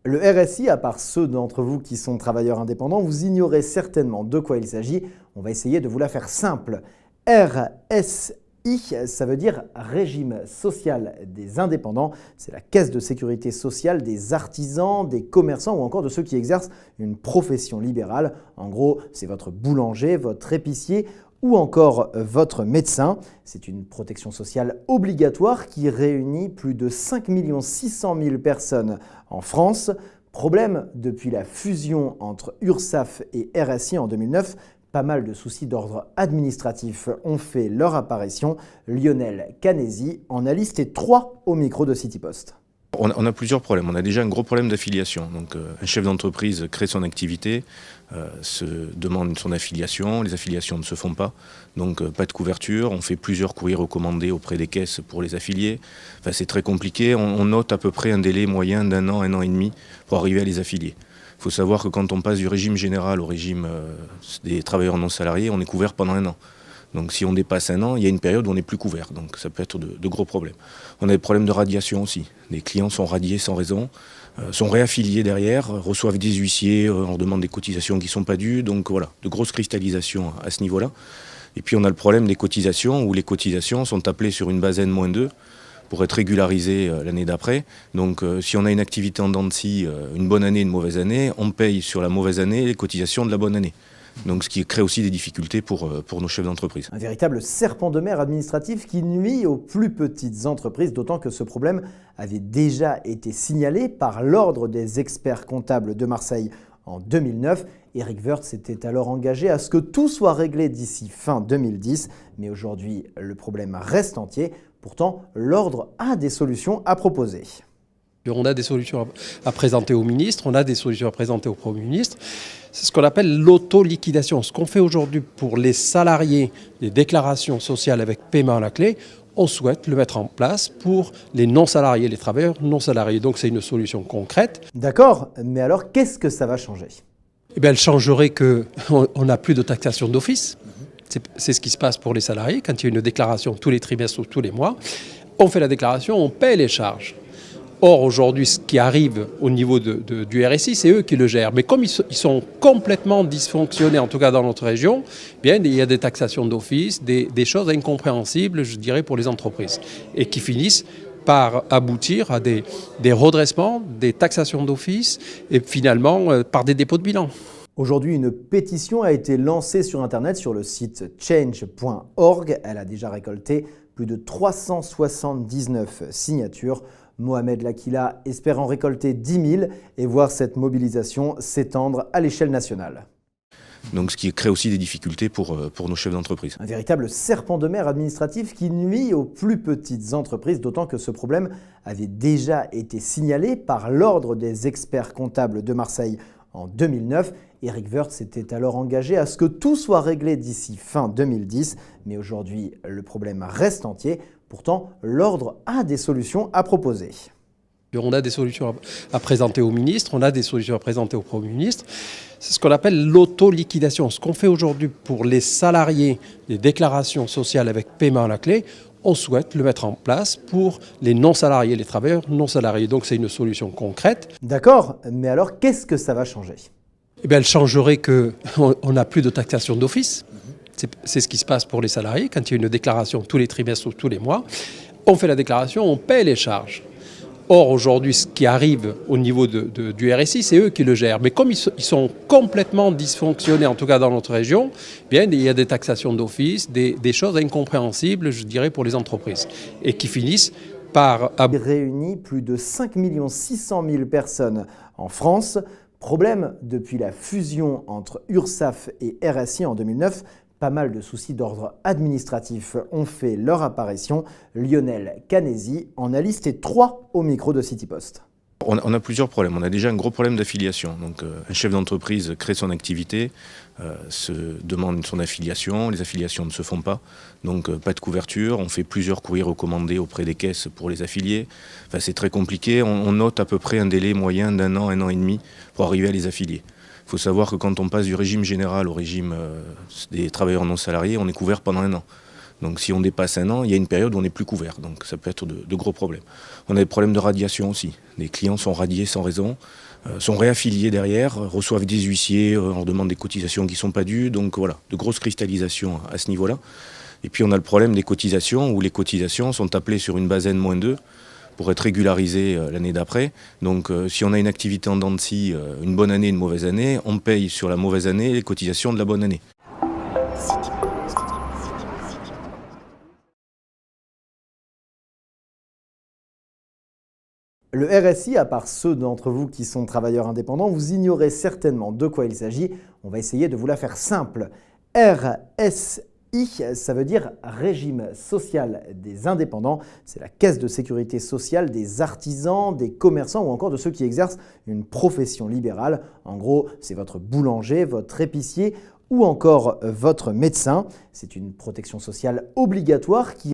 Le RSI, à part ceux d'entre vous qui sont travailleurs indépendants, vous ignorez certainement de quoi il s'agit. On va essayer de vous la faire simple. RSI, ça veut dire Régime social des indépendants. C'est la caisse de sécurité sociale des artisans, des commerçants ou encore de ceux qui exercent une profession libérale. En gros, c'est votre boulanger, votre épicier ou encore votre médecin. C'est une protection sociale obligatoire qui réunit plus de 5 600 000 personnes en France. Problème, depuis la fusion entre URSSAF et RSI en 2009, pas mal de soucis d'ordre administratif ont fait leur apparition. Lionel Canesi en a listé 3 au micro de City Post. On a plusieurs problèmes. On a déjà un gros problème d'affiliation. Donc, un chef d'entreprise crée son activité, se demande son affiliation. Les affiliations ne se font pas. Donc, pas de couverture. On fait plusieurs courriers recommandés auprès des caisses pour les affiliés. Enfin, c'est très compliqué. On note à peu près un délai moyen d'1 an, 1 an et demi pour arriver à les affilier. Il faut savoir que quand on passe du régime général au régime des travailleurs non salariés, on est couvert pendant 1 an. Donc si on dépasse 1 an, il y a une période où on n'est plus couvert. Donc ça peut être de gros problèmes. On a des problèmes de radiation aussi. Les clients sont radiés sans raison, sont réaffiliés derrière, reçoivent des huissiers, on leur demande des cotisations qui ne sont pas dues. Donc voilà, de grosses cristallisations à ce niveau-là. Et puis on a le problème des cotisations, où les cotisations sont appelées sur une base N-2 pour être régularisées l'année d'après. Donc si on a une activité en dents de scie, une bonne année, une mauvaise année, on paye sur la mauvaise année les cotisations de la bonne année. Donc, ce qui crée aussi des difficultés pour nos chefs d'entreprise. Un véritable serpent de mer administratif qui nuit aux plus petites entreprises, d'autant que ce problème avait déjà été signalé par l'Ordre des experts comptables de Marseille en 2009. Eric Woerth s'était alors engagé à ce que tout soit réglé d'ici fin 2010. Mais aujourd'hui, le problème reste entier. Pourtant, l'Ordre a des solutions à proposer. On a des solutions à présenter au ministre, on a des solutions à présenter au Premier ministre. C'est ce qu'on appelle l'auto-liquidation. Ce qu'on fait aujourd'hui pour les salariés, les déclarations sociales avec paiement à la clé, on souhaite le mettre en place pour les non-salariés, les travailleurs non-salariés. Donc c'est une solution concrète. D'accord, mais alors qu'est-ce que ça va changer ? Eh bien, elle changerait qu'on n'a plus de taxation d'office. C'est ce qui se passe pour les salariés. Quand il y a une déclaration tous les trimestres ou tous les mois, on fait la déclaration, on paie les charges. Or, aujourd'hui, ce qui arrive au niveau du RSI, c'est eux qui le gèrent. Mais comme ils sont complètement dysfonctionnés, en tout cas dans notre région, bien, il y a des taxations d'office, des choses incompréhensibles, je dirais, pour les entreprises. Et qui finissent par aboutir à des redressements, des taxations d'office et finalement par des dépôts de bilan. Aujourd'hui, une pétition a été lancée sur Internet sur le site change.org. Elle a déjà récolté plus de 379 signatures. Mohamed Lakila espère en récolter 10 000 et voir cette mobilisation s'étendre à l'échelle nationale. Donc ce qui crée aussi des difficultés pour nos chefs d'entreprise. Un véritable serpent de mer administratif qui nuit aux plus petites entreprises, d'autant que ce problème avait déjà été signalé par l'Ordre des experts comptables de Marseille en 2009. Eric Woerth s'était alors engagé à ce que tout soit réglé d'ici fin 2010. Mais aujourd'hui, le problème reste entier. Pourtant, l'Ordre a des solutions à proposer. On a des solutions à présenter au ministre, on a des solutions à présenter au Premier ministre. C'est ce qu'on appelle l'auto-liquidation. Ce qu'on fait aujourd'hui pour les salariés, les déclarations sociales avec paiement à la clé, on souhaite le mettre en place pour les non-salariés, les travailleurs non-salariés. Donc c'est une solution concrète. D'accord, mais alors qu'est-ce que ça va changer ? Eh bien, elle changerait qu'on n'a plus de taxation d'office. C'est ce qui se passe pour les salariés. Quand il y a une déclaration tous les trimestres ou tous les mois, on fait la déclaration, on paie les charges. Or, aujourd'hui, ce qui arrive au niveau du RSI, c'est eux qui le gèrent. Mais comme ils sont complètement dysfonctionnés, en tout cas dans notre région, bien, il y a des taxations d'office, des choses incompréhensibles, je dirais, pour les entreprises. Et qui finissent par... réunit plus de 5 600 000 personnes en France. Problème, depuis la fusion entre URSSAF et RSI en 2009, pas mal de soucis d'ordre administratif ont fait leur apparition. Lionel Canesi en a listé 3 au micro de City Post. On a plusieurs problèmes. On a déjà un gros problème d'affiliation. Donc, un chef d'entreprise crée son activité, se demande son affiliation. Les affiliations ne se font pas. Donc, pas de couverture. On fait plusieurs courriers recommandés auprès des caisses pour les affiliés. Enfin, c'est très compliqué. On note à peu près un délai moyen d'1 an, 1 an et demi pour arriver à les affilier. Il faut savoir que quand on passe du régime général au régime des travailleurs non salariés, on est couvert pendant 1 an. Donc si on dépasse 1 an, il y a une période où on n'est plus couvert. Donc ça peut être de gros problèmes. On a des problèmes de radiation aussi. Les clients sont radiés sans raison, sont réaffiliés derrière, reçoivent des huissiers, on leur demande des cotisations qui ne sont pas dues. Donc voilà, de grosses cristallisations à ce niveau-là. Et puis on a le problème des cotisations, où les cotisations sont appelées sur une base N-2 pour être régularisées l'année d'après. Donc si on a une activité en dents de scie, une bonne année, une mauvaise année, on paye sur la mauvaise année les cotisations de la bonne année. Le RSI, à part ceux d'entre vous qui sont travailleurs indépendants, vous ignorez certainement de quoi il s'agit. On va essayer de vous la faire simple. RSI, ça veut dire Régime social des indépendants. C'est la caisse de sécurité sociale des artisans, des commerçants ou encore de ceux qui exercent une profession libérale. En gros, c'est votre boulanger, votre épicier ou encore votre médecin. C'est une protection sociale obligatoire qui